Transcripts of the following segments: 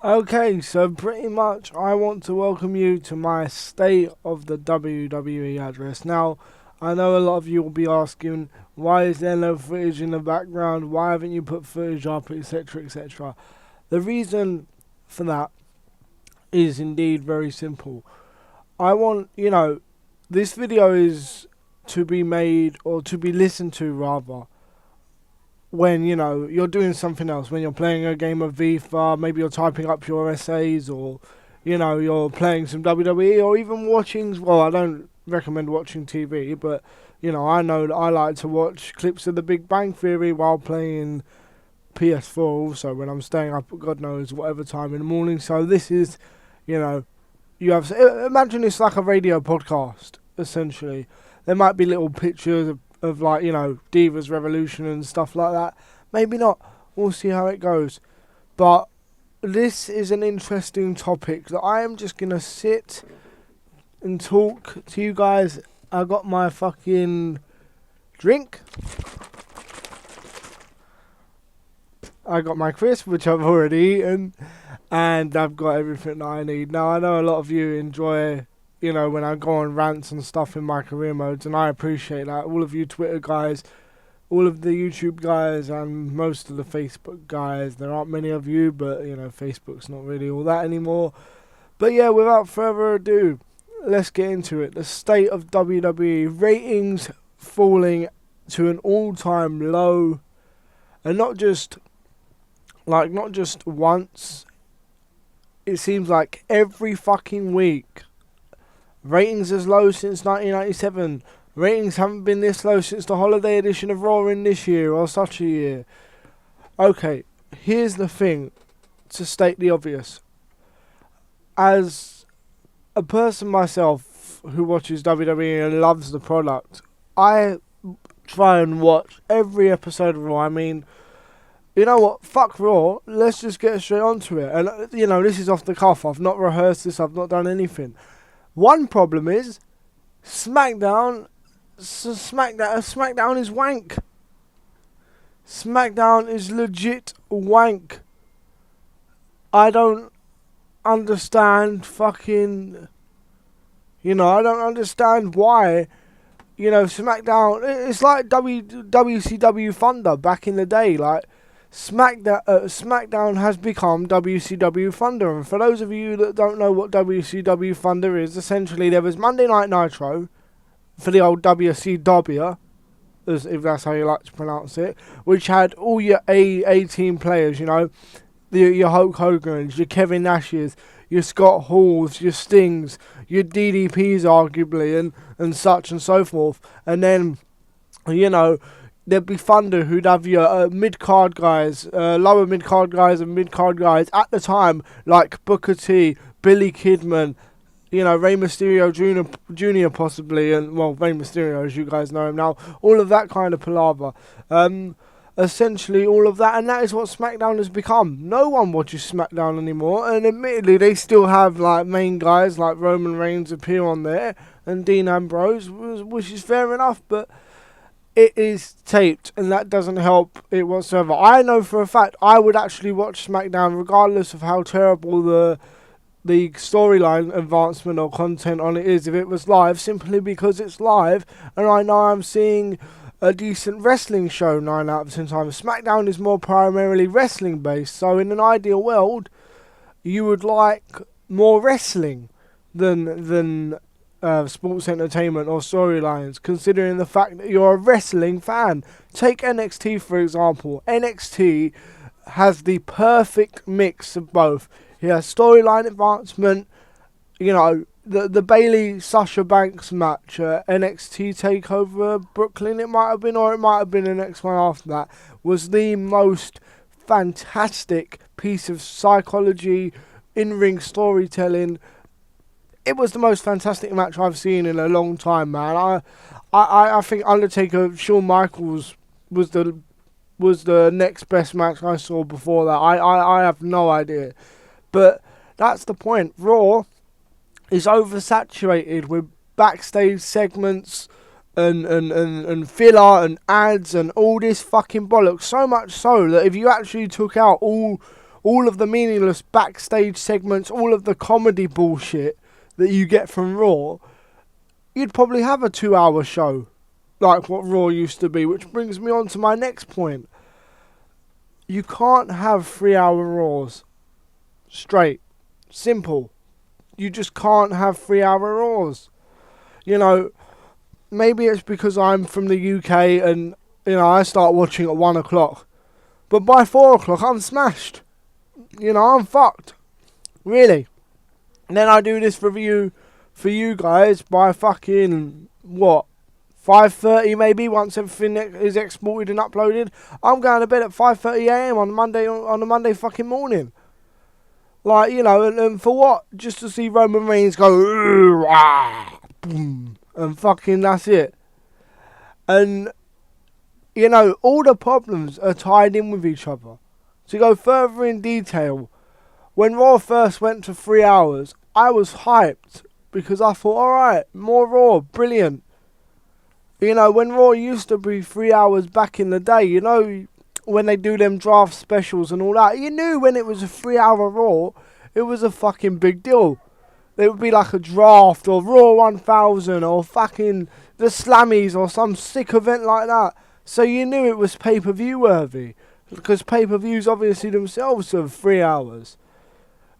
Okay, so pretty much I want to welcome you to my State of the WWE address. Now, I know a lot of you will be asking, why is there no footage in the background? Why haven't you put footage up, etc., etc.? The reason for that is indeed very simple. I want, this video is to be made, or to be listened to rather, when you're doing something else, when you're playing a game of FIFA, maybe you're typing up your essays, or you're playing some WWE, or even watching. Well, I don't recommend watching TV, but I know that I like to watch clips of The Big Bang Theory while playing PS4. Also, when I'm staying up at God knows whatever time in the morning. So this is, you know, you have imagine it's like a radio podcast essentially. There might be little pictures of like Divas Revolution and stuff like that. Maybe not. We'll see how it goes. But this is an interesting topic that I am just gonna sit and talk to you guys. I got my fucking drink. I got my crisp, which I've already eaten, and I've got everything that I need. Now, I know a lot of you enjoy, when I go on rants and stuff in my career modes, and I appreciate that. All of you Twitter guys, all of the YouTube guys, and most of the Facebook guys. There aren't many of you, but, Facebook's not really all that anymore. But yeah, without further ado, let's get into it. The state of WWE ratings falling to an all-time low, and not just once. It seems like every fucking week. Ratings as low since 1997. Ratings haven't been this low since the holiday edition of Raw in this year or such a year. Okay, here's the thing, to state the obvious. As a person myself who watches WWE and loves the product, I try and watch every episode of Raw. I mean, you know what? Fuck Raw. Let's just get straight onto it. And, this is off the cuff. I've not rehearsed this. I've not done anything. One problem is SmackDown. SmackDown is wank. SmackDown is legit wank. I don't understand fucking. I don't understand why. SmackDown. It's like WCW Thunder back in the day. Like, SmackDown has become WCW Thunder, and for those of you that don't know what WCW Thunder is, essentially there was Monday Night Nitro for the old WCW, if that's how you like to pronounce it, which had all your A-team players, your Hulk Hogan's, your Kevin Nash's, your Scott Hall's, your Stings, your DDP's arguably, and such and so forth, and then, there'd be Thunder who'd have your mid-card guys, lower mid-card guys and mid-card guys at the time, like Booker T, Billy Kidman, Rey Mysterio Jr. possibly, and, well, Rey Mysterio as you guys know him now, all of that kind of palaver. Essentially all of that, and that is what SmackDown has become. No one watches SmackDown anymore, and admittedly they still have like main guys like Roman Reigns appear on there, and Dean Ambrose, which is fair enough, but it is taped, and that doesn't help it whatsoever. I know for a fact I would actually watch SmackDown regardless of how terrible the storyline advancement or content on it is if it was live, simply because it's live, and I know I'm seeing a decent wrestling show 9 out of 10 times. SmackDown is more primarily wrestling based, so in an ideal world, you would like more wrestling than sports entertainment or storylines, considering the fact that you're a wrestling fan. Take NXT for example. NXT has the perfect mix of both. It has storyline advancement, the Bayley Sasha Banks match, NXT Takeover Brooklyn it might have been, or it might have been the next one after that, was the most fantastic piece of psychology, in-ring storytelling. It was the most fantastic match I've seen in a long time, man. I think Undertaker Shawn Michaels was the next best match I saw before that. I have no idea. But that's the point. Raw is oversaturated with backstage segments and filler and ads and all this fucking bollocks. So much so that if you actually took out all all of the meaningless backstage segments, all of the comedy bullshit that you get from Raw, you'd probably have a 2-hour show like what Raw used to be, which brings me on to my next point. You can't have 3-hour Raws. Straight. Simple. You just can't have 3-hour Raws. You know, maybe it's because I'm from the UK and, you know, I start watching at 1 o'clock. But by 4 o'clock, I'm smashed. You know, I'm fucked. Really. And then I do this review for you guys by fucking, 5:30 maybe, once everything is exported and uploaded. I'm going to bed at 5:30 a.m. on a Monday fucking morning. Like, you know, and for what? Just to see Roman Reigns go, boom, and fucking that's it. And, you know, all the problems are tied in with each other. To go further in detail, when Raw first went to 3 hours, I was hyped because I thought, alright, more Raw, brilliant. You know, when Raw used to be 3 hours back in the day, you know, when they do them draft specials and all that, you knew when it was a 3-hour Raw, it was a fucking big deal. It would be like a draft or Raw 1000 or fucking the Slammies or some sick event like that. So you knew it was pay-per-view worthy. Because pay-per-views obviously themselves are 3 hours.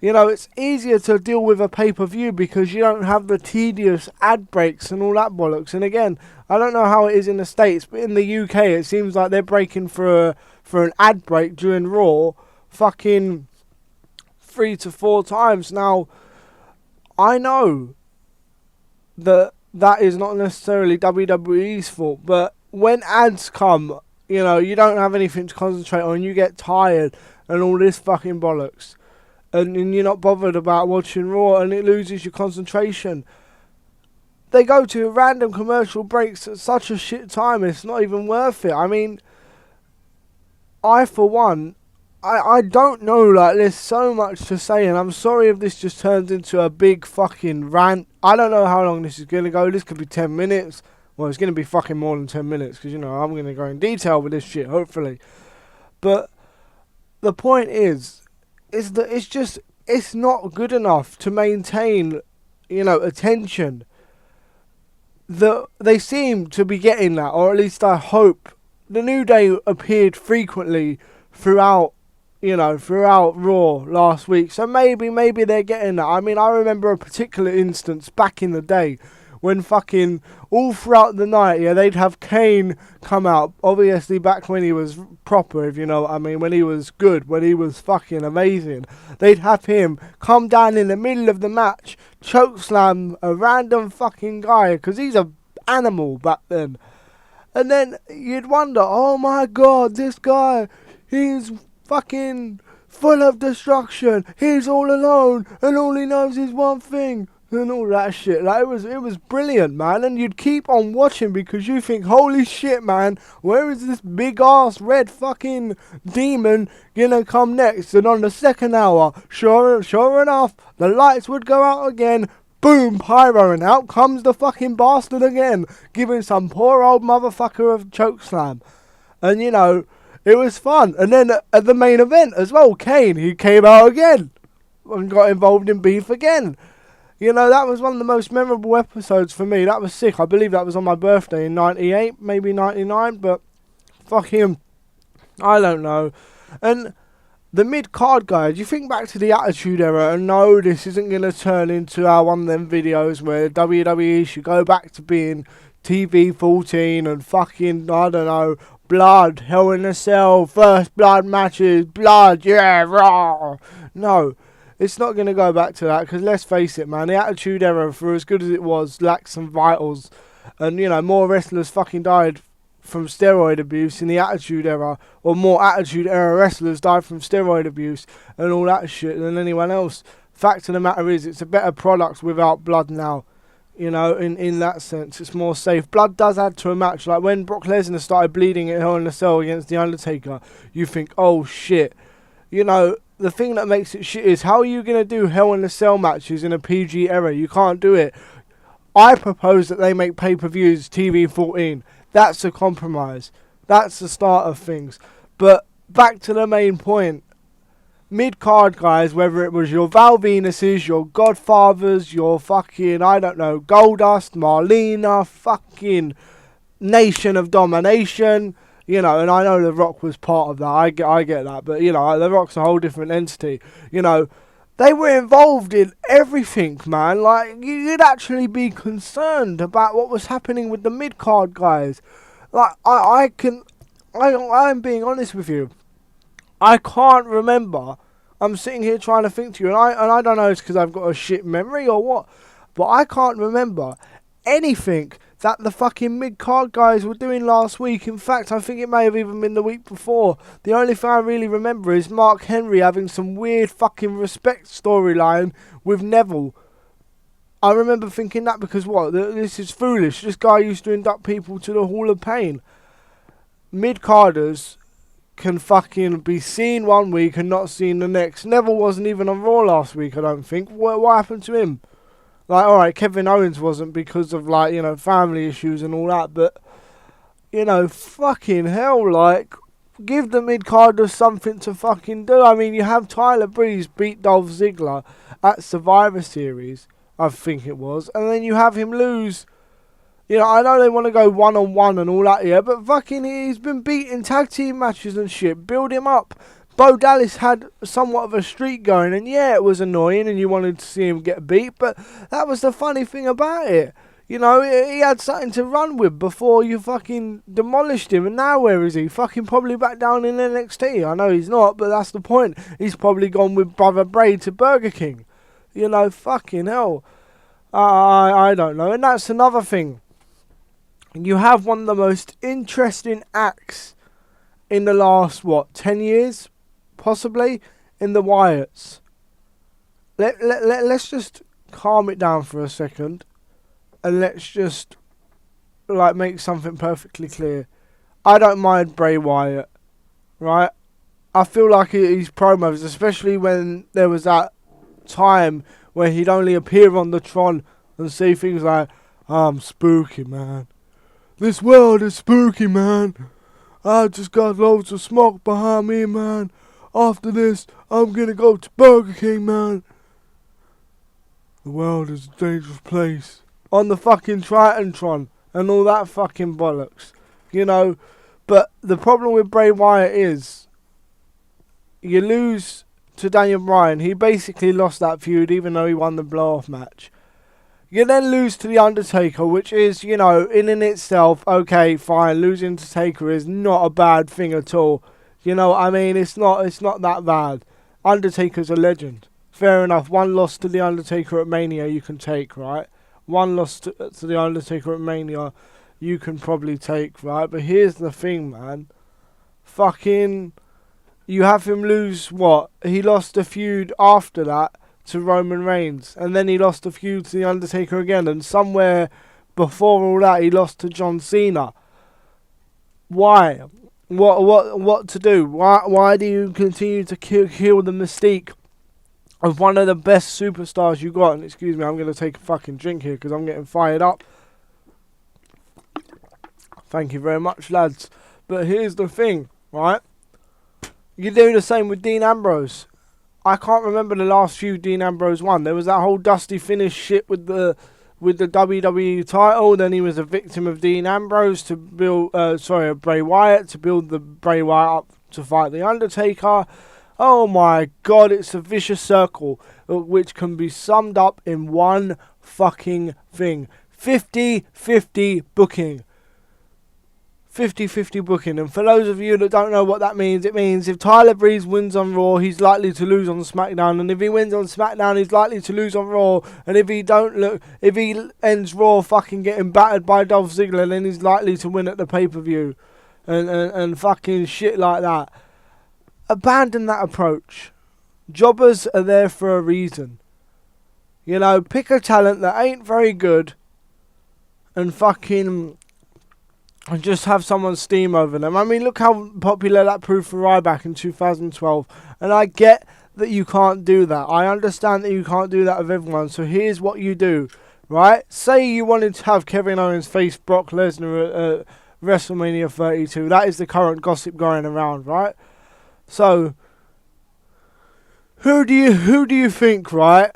You know, it's easier to deal with a pay-per-view because you don't have the tedious ad breaks and all that bollocks. And again, I don't know how it is in the States, but in the UK it seems like they're breaking for an ad break during Raw fucking 3 to 4 times. Now, I know that is not necessarily WWE's fault, but when ads come, you know, you don't have anything to concentrate on, you get tired and all this fucking bollocks. And you're not bothered about watching Raw and it loses your concentration. They go to random commercial breaks at such a shit time, it's not even worth it. I mean, I for one, I don't know, like, there's so much to say, and I'm sorry if this just turns into a big fucking rant. I don't know how long this is going to go. This could be 10 minutes. Well, it's going to be fucking more than 10 minutes, because, you know, I'm going to go in detail with this shit, hopefully. But the point is that it's not good enough to maintain, you know, attention. They seem to be getting that, or at least I hope. The New Day appeared frequently throughout Raw last week. So maybe they're getting that. I mean, I remember a particular instance back in the day when fucking all throughout the night, yeah, they'd have Kane come out. Obviously back when he was proper, if you know what I mean, when he was good, when he was fucking amazing. They'd have him come down in the middle of the match, chokeslam a random fucking guy, because he's a animal back then. And then you'd wonder, oh my god, this guy, he's fucking full of destruction. He's all alone, and all he knows is one thing. And all that shit. Like, it was brilliant, man. And you'd keep on watching because you think, holy shit, man, where is this big ass red fucking demon gonna come next? And on the second hour, sure enough, the lights would go out again. Boom, pyro, and out comes the fucking bastard again, giving some poor old motherfucker a chokeslam. And, you know, it was fun. And then at the main event as well, Kane, he came out again and got involved in beef again. You know, that was one of the most memorable episodes for me. That was sick. I believe that was on my birthday in 98, maybe 99, but fuck him. I don't know. And the mid-card guys, you think back to the Attitude Era, and no, this isn't going to turn into one of them videos where WWE should go back to being TV-14 and fucking, I don't know, blood, Hell in a Cell, first blood matches, blood, yeah, raw. No. It's not going to go back to that, because let's face it, man, the Attitude Era, for as good as it was, lacked some vitals. And, you know, more wrestlers fucking died from steroid abuse in the Attitude Era, or more Attitude Era wrestlers died from steroid abuse and all that shit than anyone else. Fact of the matter is, it's a better product without blood now. You know, in that sense, it's more safe. Blood does add to a match. Like when Brock Lesnar started bleeding at Hell in a Cell against The Undertaker, you think, oh shit. You know, the thing that makes it shit is, how are you going to do Hell in a Cell matches in a PG era? You can't do it. I propose that they make pay-per-views TV-14. That's a compromise. That's the start of things. But back to the main point. mid-card guys, whether it was your Val Venuses, your Godfathers, your fucking, I don't know, Goldust, Marlena, fucking Nation of Domination, you know, and I know The Rock was part of that, I get that, but, you know, The Rock's a whole different entity, you know, they were involved in everything, man. Like, you'd actually be concerned about what was happening with the mid-card guys. Like, I'm being honest with you. I can't remember. I'm sitting here trying to think to you, and I don't know, it's because I've got a shit memory or what, but I can't remember anything that the fucking mid-card guys were doing last week. In fact, I think it may have even been the week before. The only thing I really remember is Mark Henry having some weird fucking respect storyline with Neville. I remember thinking that because what? This is foolish. This guy used to induct people to the Hall of Pain. Mid-carders can fucking be seen one week and not seen the next. Neville wasn't even on Raw last week, I don't think. What happened to him? Like, alright, Kevin Owens wasn't because of, like, you know, family issues and all that, but, you know, fucking hell, like, give the mid-carders something to fucking do. I mean, you have Tyler Breeze beat Dolph Ziggler at Survivor Series, I think it was, and then you have him lose. You know, I know they want to go one-on-one and all that, yeah, but fucking he's been beating tag team matches and shit. Build him up. Bo Dallas had somewhat of a streak going, and yeah, it was annoying and you wanted to see him get beat, but that was the funny thing about it. You know, he had something to run with before you fucking demolished him, and now where is he? Fucking probably back down in NXT. I know he's not, but that's the point. He's probably gone with Brother Bray to Burger King. You know, fucking hell. I don't know, and that's another thing. You have one of the most interesting acts in the last, 10 years? Possibly, in the Wyatts. Let's just calm it down for a second, and let's just, like, make something perfectly clear. I don't mind Bray Wyatt, right? I feel like his promos, especially when there was that time where he'd only appear on the Tron and say things like, I'm spooky, man. This world is spooky, man. I just got loads of smoke behind me, man. After this, I'm gonna go to Burger King, man. The world is a dangerous place. On the fucking Tritantron and all that fucking bollocks. You know, but the problem with Bray Wyatt is, you lose to Daniel Bryan. He basically lost that feud even though he won the blow-off match. You then lose to The Undertaker, which is, you know, in and itself, okay, fine, losing to Taker is not a bad thing at all. You know what I mean? It's not that bad. Undertaker's a legend. Fair enough, one loss to The Undertaker at Mania you can take, right? One loss to The Undertaker at Mania you can probably take, right? But here's the thing, man. Fucking, you have him lose, he lost a feud after that to Roman Reigns, and then he lost a feud to The Undertaker again, and somewhere before all that he lost to John Cena. Why? What to do? Why do you continue to kill the mystique of one of the best superstars you got? And excuse me, I'm going to take a fucking drink here because I'm getting fired up. Thank you very much, lads. But here's the thing, right? You do the same with Dean Ambrose. I can't remember the last few Dean Ambrose won. There was that whole Dusty Finish shit with the WWE title. Then he was a victim of Dean Ambrose to build, Bray Wyatt to build the Bray Wyatt up to fight The Undertaker. Oh my God, it's a vicious circle which can be summed up in one fucking thing. 50-50 booking. 50-50 booking, and for those of you that don't know what that means, it means if Tyler Breeze wins on Raw, he's likely to lose on SmackDown, and if he wins on SmackDown, he's likely to lose on Raw, and if he ends Raw fucking getting battered by Dolph Ziggler, then he's likely to win at the pay-per-view, and fucking shit like that. Abandon that approach. Jobbers are there for a reason. You know, pick a talent that ain't very good, and fucking and just have someone steam over them. I mean, look how popular that proved for Ryback in 2012. And I get that you can't do that. I understand that you can't do that with everyone. So here's what you do, right? Say you wanted to have Kevin Owens face Brock Lesnar at WrestleMania 32. That is the current gossip going around, right? So Who do you think, right,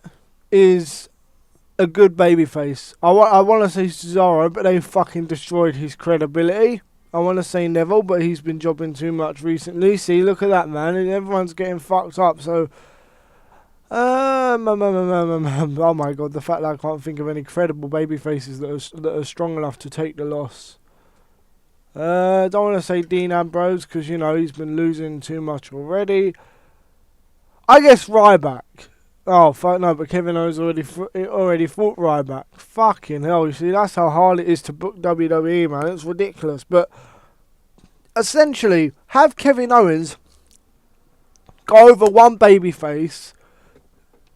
is a good babyface? I want to say Cesaro, but they fucking destroyed his credibility. I want to say Neville, but he's been jobbing too much recently. See, look at that, man, and everyone's getting fucked up. So, oh my god, the fact that I can't think of any credible babyfaces that are strong enough to take the loss. Don't want to say Dean Ambrose because he's been losing too much already. I guess Ryback. Oh fuck no, but Kevin Owens already fought Ryback. Fucking hell, you see, that's how hard it is to book WWE, man. It's ridiculous. But essentially, have Kevin Owens go over one babyface,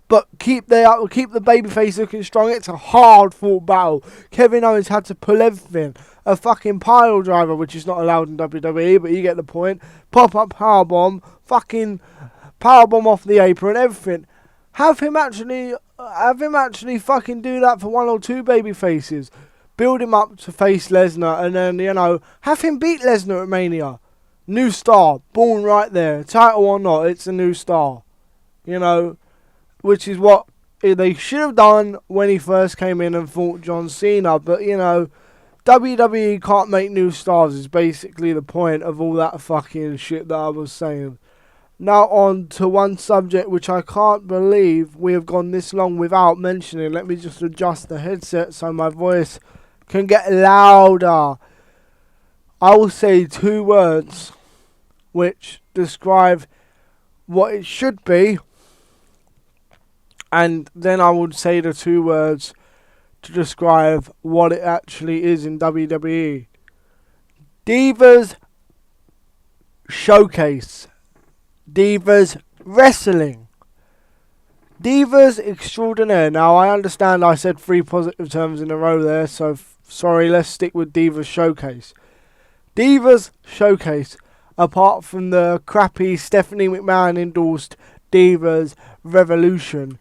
but keep the babyface looking strong. It's a hard fought battle. Kevin Owens had to pull everything. A fucking pile driver, which is not allowed in WWE, but you get the point. Pop up powerbomb, fucking powerbomb off the apron, everything. Have him actually fucking do that for one or two baby faces. Build him up to face Lesnar, and then have him beat Lesnar at Mania. New star, born right there, title or not, it's a new star. Which is what they should have done when he first came in and fought John Cena. But WWE can't make new stars is basically the point of all that fucking shit that I was saying. Now on to one subject which I can't believe we have gone this long without mentioning. Let me just adjust the headset so my voice can get louder. I will say two words which describe what it should be, and then I would say the two words to describe what it actually is in WWE. Divas Showcase. Divas Wrestling. Divas Extraordinaire. Now, I understand I said 3 positive terms in a row there, so sorry, let's stick with Divas Showcase. Divas Showcase, apart from the crappy Stephanie McMahon endorsed Divas Revolution,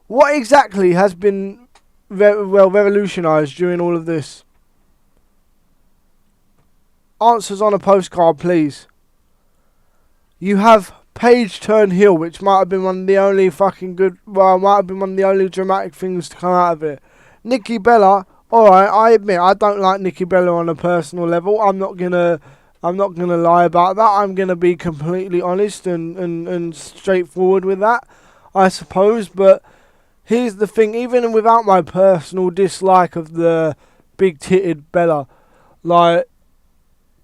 what exactly has been revolutionised during all of this? Answers on a postcard, please. You have Paige turn heel, which might have been one of the only dramatic things to come out of it. Nikki Bella, alright, I admit I don't like Nikki Bella on a personal level. I'm not gonna lie about that. I'm gonna be completely honest and straightforward with that, I suppose. But here's the thing, even without my personal dislike of the big-titted Bella,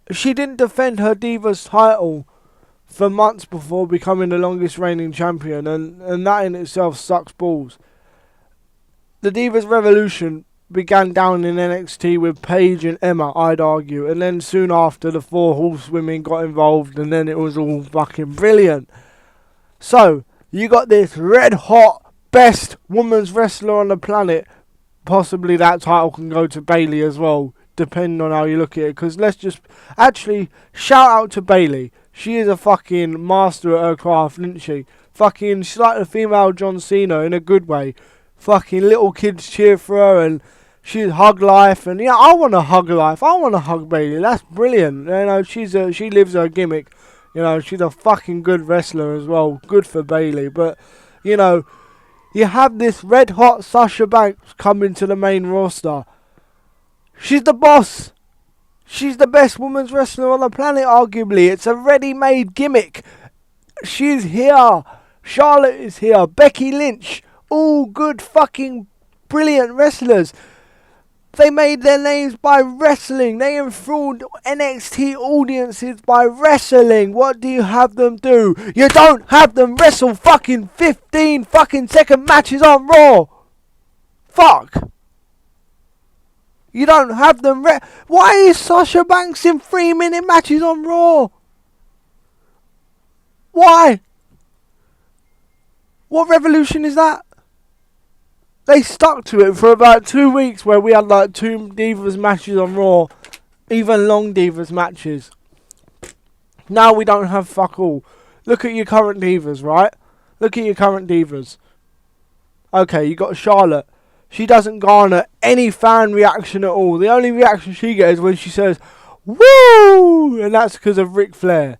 she didn't defend her Divas title for months before becoming the longest reigning champion, and that in itself sucks balls. The Divas Revolution began down in NXT with Paige and Emma, I'd argue, and then soon after the 4 horsewomen got involved, and then it was all fucking brilliant. So, you got this red hot best women's wrestler on the planet. Possibly that title can go to Bayley as well, depending on how you look at it, because let's just actually shout out to Bayley. She is a fucking master at her craft, isn't she? Fucking, she's like the female John Cena in a good way. Fucking little kids cheer for her, and she's hug life, and I want to hug life. I want to hug Bayley. That's brilliant. She lives her gimmick. She's a fucking good wrestler as well. Good for Bayley. But you have this red hot Sasha Banks coming to the main roster. She's the boss. She's the best women's wrestler on the planet, arguably. It's a ready-made gimmick. She's here. Charlotte is here. Becky Lynch. All good fucking brilliant wrestlers. They made their names by wrestling. They enthralled NXT audiences by wrestling. What do you have them do? You don't have them wrestle fucking 15 fucking second matches on Raw. Fuck. You don't have them. Why is Sasha Banks in 3-minute matches on Raw? Why? What revolution is that? They stuck to it for about 2 weeks where we had 2 Divas matches on Raw. Even long Divas matches. Now we don't have fuck all. Look at your current Divas, right? Look at your current Divas. Okay, you got Charlotte. She doesn't garner any fan reaction at all. The only reaction she gets is when she says, "Woo!" And that's because of Ric Flair.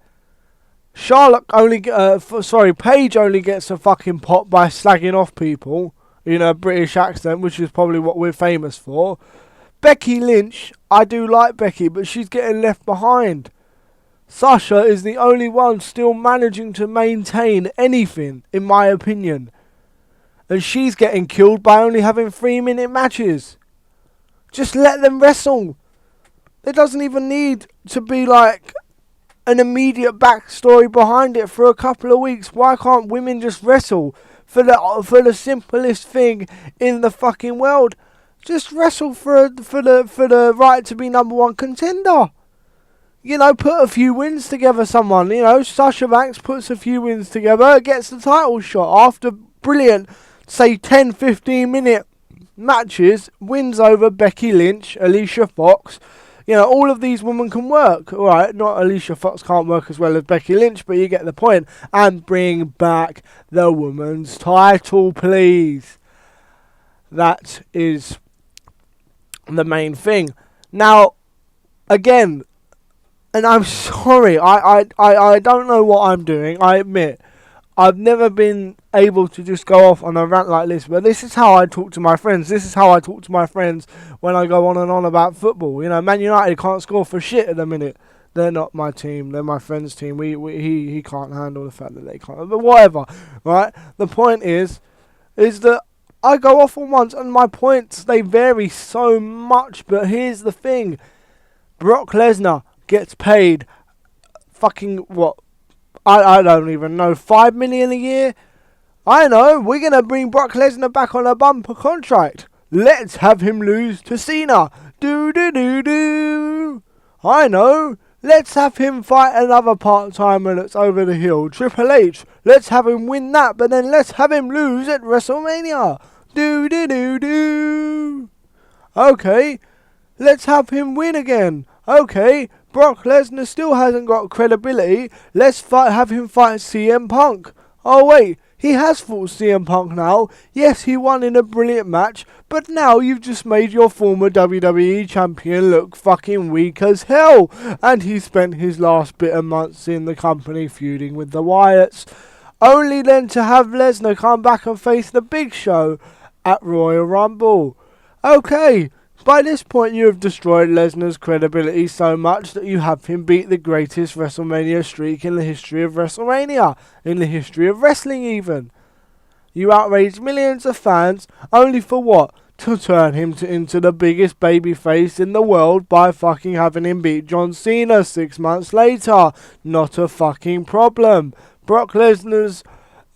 Paige only gets a fucking pop by slagging off people in a British accent, which is probably what we're famous for. Becky Lynch, I do like Becky, but she's getting left behind. Sasha is the only one still managing to maintain anything, in my opinion. And she's getting killed by only having 3-minute matches. Just let them wrestle. There doesn't even need to be like an immediate backstory behind it for a couple of weeks. Why can't women just wrestle for the simplest thing in the fucking world? Just wrestle for the right to be number one contender. You know, put a few wins together, someone. You know, Sasha Banks puts a few wins together, gets the title shot after brilliant, say 10, 15 minute matches, wins over Becky Lynch, Alicia Fox. You know, all of these women can work. Alright, not Alicia Fox can't work as well as Becky Lynch, but you get the point. And bring back the women's title, please. That is the main thing. Now, again, and I'm sorry, I don't know what I'm doing, I admit. I've never been able to just go off on a rant like this, but this is how I talk to my friends. This is how I talk to my friends when I go on and on about football. You know, Man United can't score for shit at the minute. They're not my team. They're my friend's team. He can't handle the fact that they can't. But whatever, right? The point is that I go off on once, and my points, they vary so much. But here's the thing. Brock Lesnar gets paid fucking, what? I don't even know, 5 million a year? I know, we're going to bring Brock Lesnar back on a bumper contract. Let's have him lose to Cena. Do. I know, let's have him fight another part-timer that's over the hill. Triple H, let's have him win that, but then let's have him lose at WrestleMania. Do. Okay, let's have him win again. Okay, Brock Lesnar still hasn't got credibility. Let's have him fight CM Punk. Oh wait, he has fought CM Punk now. Yes, he won in a brilliant match, but now you've just made your former WWE champion look fucking weak as hell. And he spent his last bit of months in the company feuding with the Wyatts. Only then to have Lesnar come back and face the Big Show at Royal Rumble. Okay. By this point, you have destroyed Lesnar's credibility so much that you have him beat the greatest WrestleMania streak in the history of WrestleMania, in the history of wrestling even. You outraged millions of fans, only for what? To turn him into the biggest babyface in the world by fucking having him beat John Cena 6 months later. Not a fucking problem. Brock Lesnar's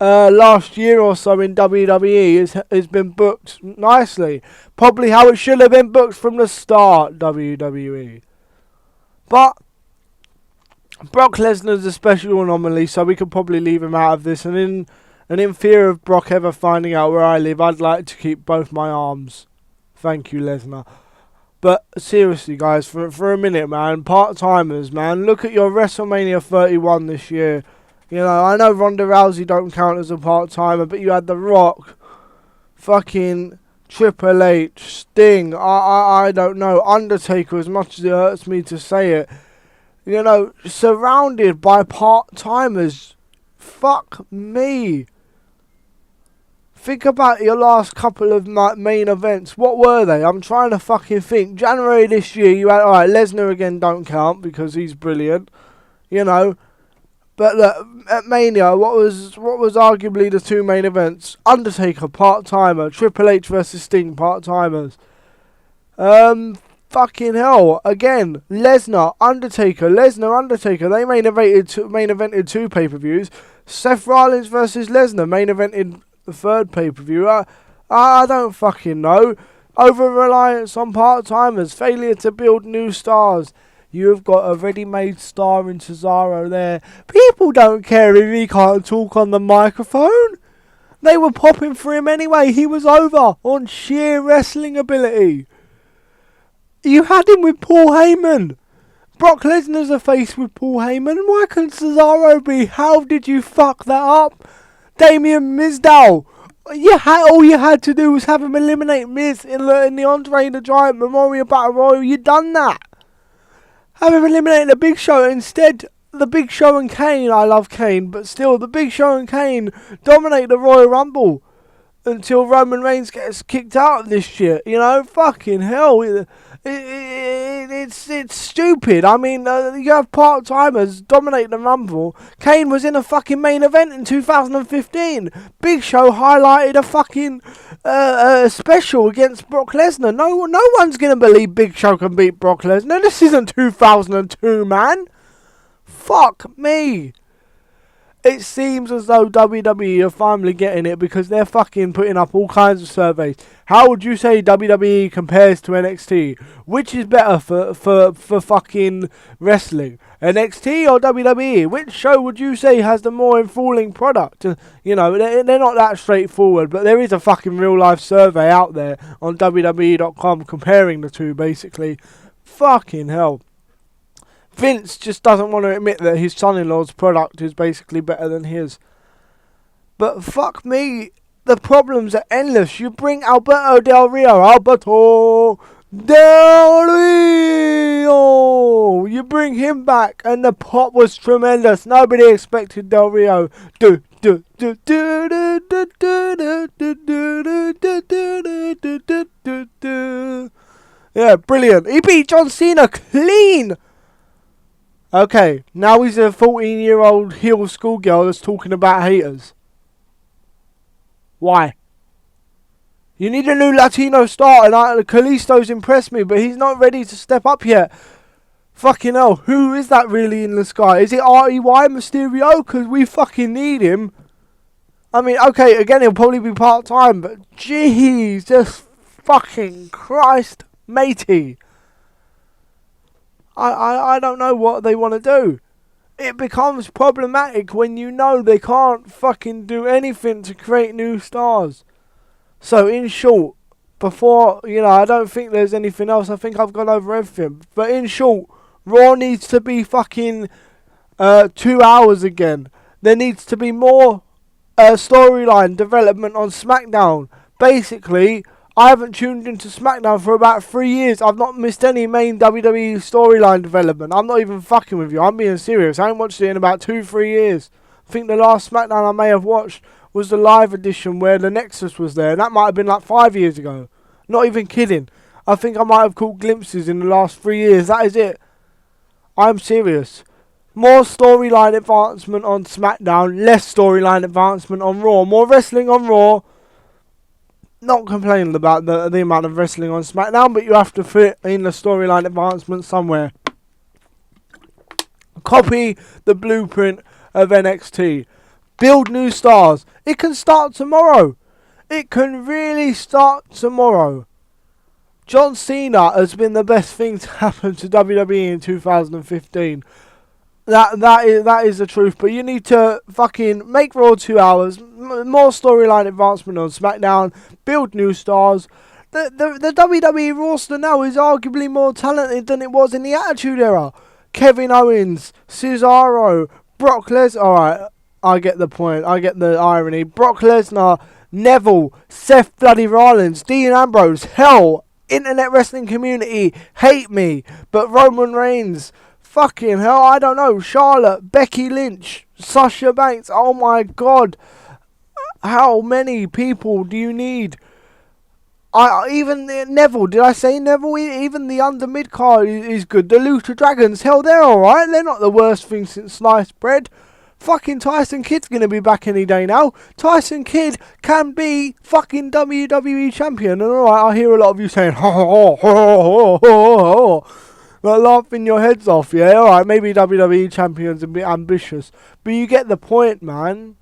last year or so in WWE has been booked nicely. Probably how it should have been booked from the start, WWE. But Brock Lesnar's a special anomaly, so we could probably leave him out of this. And in fear of Brock ever finding out where I live, I'd like to keep both my arms. Thank you, Lesnar. But seriously, guys, for a minute, man, part-timers, man, look at your WrestleMania 31 this year. You know, I know Ronda Rousey don't count as a part-timer, but you had The Rock, fucking Triple H, Sting, I don't know, Undertaker, as much as it hurts me to say it. You know, surrounded by part-timers. Fuck me. Think about your last couple of main events. What were they? I'm trying to fucking think. January this year, you had, alright, Lesnar again don't count because he's brilliant. You know. But look, at Mania, what was arguably the two main events? Undertaker, part-timer. Triple H versus Sting, part-timers. Fucking hell. Again, Lesnar, Undertaker. They main evented two pay-per-views. Seth Rollins versus Lesnar, main evented the third pay-per-view. I don't fucking know. Over-reliance on part-timers. Failure to build new stars. You have got a ready-made star in Cesaro there. People don't care if he can't talk on the microphone. They were popping for him anyway. He was over on sheer wrestling ability. You had him with Paul Heyman. Brock Lesnar's a face with Paul Heyman. Why can Cesaro be? How did you fuck that up? Damien Mizdow. All you had to do was have him eliminate Miz in the Andre the Giant Memorial Battle Royal. You done that. Have him eliminate the Big Show. Instead, the Big Show and Kane, I love Kane, but still, the Big Show and Kane dominate the Royal Rumble until Roman Reigns gets kicked out of this shit. You know, fucking hell. It's stupid. I mean, you have part-timers dominate the Rumble. Kane was in a fucking main event in 2015. Big Show highlighted a fucking special against Brock Lesnar. No one's going to believe Big Show can beat Brock Lesnar. This isn't 2002, man. Fuck me. It seems as though WWE are finally getting it because they're fucking putting up all kinds of surveys. How would you say WWE compares to NXT? Which is better for fucking wrestling? NXT or WWE? Which show would you say has the more enthralling product? You know, they're not that straightforward, but there is a fucking real life survey out there on WWE.com comparing the two, basically. Fucking hell. Vince just doesn't want to admit that his son-in-law's product is basically better than his. But fuck me, the problems are endless. You bring Alberto Del Rio. You bring him back, and the pop was tremendous. Nobody expected Del Rio. Yeah, brilliant. He beat John Cena clean. Okay, now he's a 14-year-old heel schoolgirl that's talking about haters. Why? You need a new Latino star, and Kalisto's impressed me, but he's not ready to step up yet. Fucking hell, who is that really in the sky? Is it R.E.Y. Mysterio? Because we fucking need him. I mean, okay, again, he'll probably be part-time, but Jesus fucking Christ, matey. I don't know what they want to do. It becomes problematic when you know they can't fucking do anything to create new stars. So, in short, before, I don't think there's anything else. I think I've gone over everything. But in short, Raw needs to be fucking 2 hours again. There needs to be more storyline development on SmackDown. Basically, I haven't tuned into SmackDown for about 3 years. I've not missed any main WWE storyline development. I'm not even fucking with you. I'm being serious. I haven't watched it in about 2-3 years. I think the last SmackDown I may have watched was the live edition where the Nexus was there. And that might have been like 5 years ago. Not even kidding. I think I might have caught glimpses in the last 3 years. That is it. I'm serious. More storyline advancement on SmackDown. Less storyline advancement on Raw. More wrestling on Raw. Not complaining about the amount of wrestling on SmackDown, but you have to fit in the storyline advancement somewhere. Copy the blueprint of NXT. Build new stars. It can start tomorrow. It can really start tomorrow. John Cena has been the best thing to happen to WWE in 2015. That is the truth, but you need to fucking make Raw 2 hours, more storyline advancement on SmackDown, build new stars. The WWE roster now is arguably more talented than it was in the Attitude Era. Kevin Owens, Cesaro, Brock Lesnar. Alright, I get the point, I get the irony. Brock Lesnar, Neville, Seth Bloody Rollins, Dean Ambrose, hell, internet wrestling community, hate me, but Roman Reigns, fucking hell, I don't know. Charlotte, Becky Lynch, Sasha Banks. Oh my god. How many people do you need? Even Neville. Did I say Neville? Even the under mid card is good. The Lucha Dragons. Hell, they're alright. They're not the worst thing since sliced bread. Fucking Tyson Kidd's going to be back any day now. Tyson Kidd can be fucking WWE champion. And alright, I hear a lot of you saying, ho ho ho ho ho ho. Like laughing your heads off, yeah? Alright, maybe WWE champion's a bit ambitious. But you get the point, man.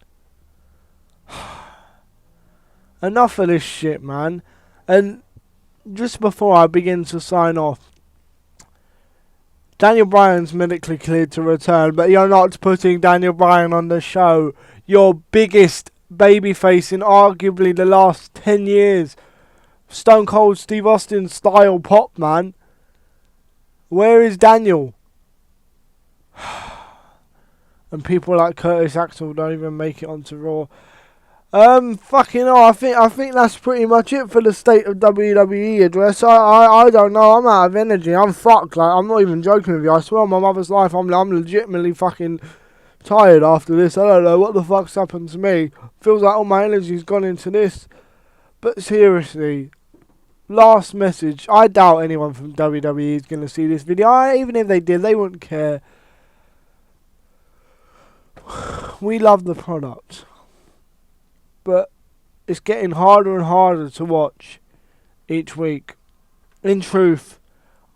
Enough of this shit, man. And just before I begin to sign off, Daniel Bryan's medically cleared to return, but you're not putting Daniel Bryan on the show. Your biggest babyface in arguably the last 10 years. Stone Cold Steve Austin style pop, man. Where is Daniel? And people like Curtis Axel don't even make it onto Raw. Fucking hell, I think that's pretty much it for the state of WWE address. I don't know, I'm out of energy, I'm fucked, like, I'm not even joking with you, I swear on my mother's life, I'm legitimately fucking tired after this. I don't know what the fuck's happened to me. Feels like all my energy's gone into this. But seriously, last message, I doubt anyone from WWE is going to see this video. Even if they did, they wouldn't care. We love the product, but it's getting harder and harder to watch each week. In truth,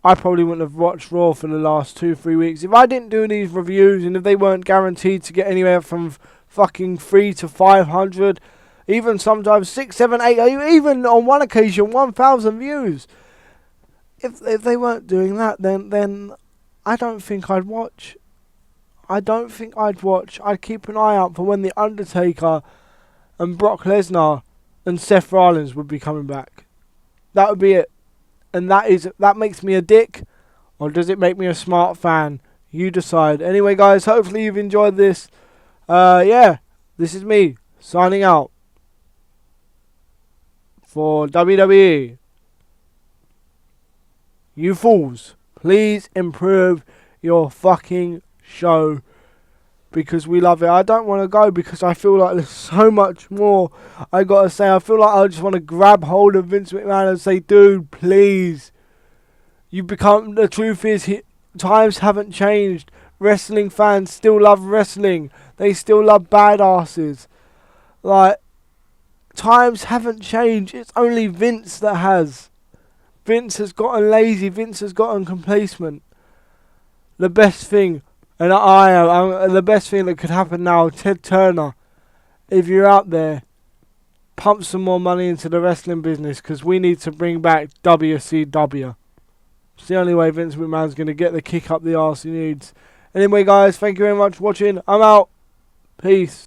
I probably wouldn't have watched Raw for the last 2-3 weeks if I didn't do these reviews and if they weren't guaranteed to get anywhere from fucking 3 to 500, even sometimes 6, 7, 8, even on one occasion 1,000 views. If they weren't doing that, then I don't think I'd watch. I'd keep an eye out for when The Undertaker and Brock Lesnar and Seth Rollins would be coming back. That would be it. And that makes me a dick, or does it make me a smart fan? You decide. Anyway, guys, hopefully you've enjoyed this. Yeah, this is me signing out for WWE. You fools, please improve your fucking show, because we love it. I don't want to go because I feel like there's so much more I gotta say. I feel like I just want to grab hold of Vince McMahon and say, dude, please. The truth is, times haven't changed. Wrestling fans still love wrestling. They still love badasses. Like, times haven't changed. It's only Vince that has. Vince has gotten lazy. Vince has gotten complacent. The best thing, and the best thing that could happen now, Ted Turner, if you're out there, pump some more money into the wrestling business, because we need to bring back WCW. It's the only way Vince McMahon's going to get the kick up the arse he needs. Anyway, guys, thank you very much for watching. I'm out. Peace.